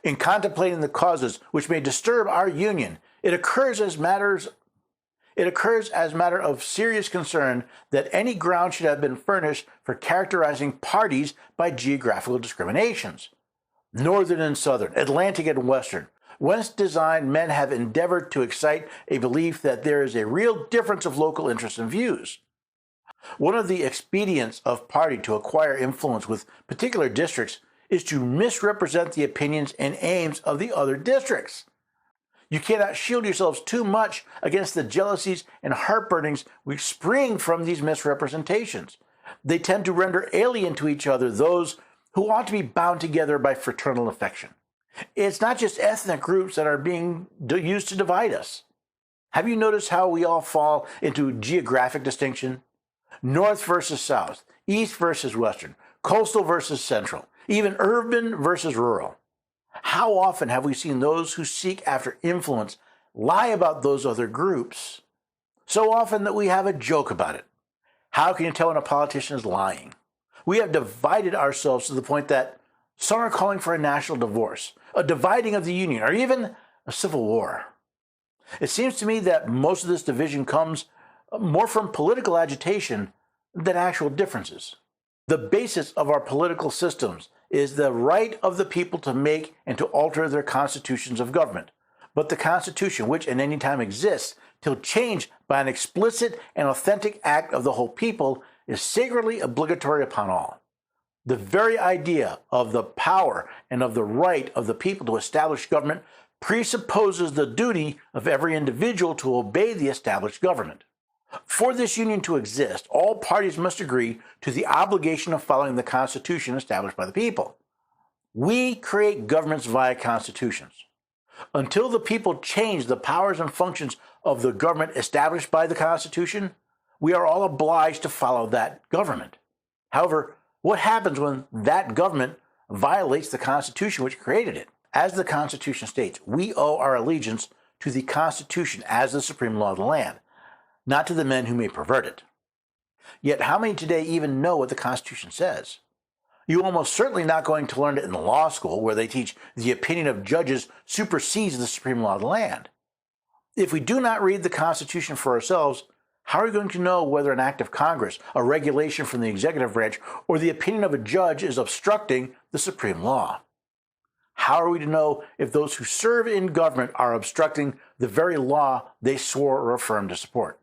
In contemplating the causes which may disturb our union, it occurs as matter of serious concern that any ground should have been furnished for characterizing parties by geographical discriminations. Northern and Southern, Atlantic and Western, whence designed men have endeavored to excite a belief that there is a real difference of local interests and views. One of the expedients of party to acquire influence with particular districts is to misrepresent the opinions and aims of the other districts. You cannot shield yourselves too much against the jealousies and heartburnings which spring from these misrepresentations. They tend to render alien to each other those who ought to be bound together by fraternal affection. It's not just ethnic groups that are being used to divide us. Have you noticed how we all fall into geographic distinction? North versus South, East versus Western, coastal versus central, even urban versus rural. How often have we seen those who seek after influence lie about those other groups? So often that we have a joke about it. How can you tell when a politician is lying? We have divided ourselves to the point that some are calling for a national divorce, a dividing of the union, or even a civil war. It seems to me that most of this division comes more from political agitation than actual differences. The basis of our political systems is the right of the people to make and to alter their constitutions of government. But the Constitution, which at any time exists, till changed by an explicit and authentic act of the whole people, is sacredly obligatory upon all. The very idea of the power and of the right of the people to establish government presupposes the duty of every individual to obey the established government. For this union to exist, all parties must agree to the obligation of following the Constitution established by the people. We create governments via constitutions. Until the people change the powers and functions of the government established by the Constitution, we are all obliged to follow that government. However, what happens when that government violates the Constitution which created it? As the Constitution states, we owe our allegiance to the Constitution as the supreme law of the land, not to the men who may pervert it. Yet how many today even know what the Constitution says? You're almost certainly not going to learn it in the law school where they teach the opinion of judges supersedes the supreme law of the land. If we do not read the Constitution for ourselves, how are we going to know whether an act of Congress, a regulation from the executive branch, or the opinion of a judge is obstructing the supreme law? How are we to know if those who serve in government are obstructing the very law they swore or affirmed to support?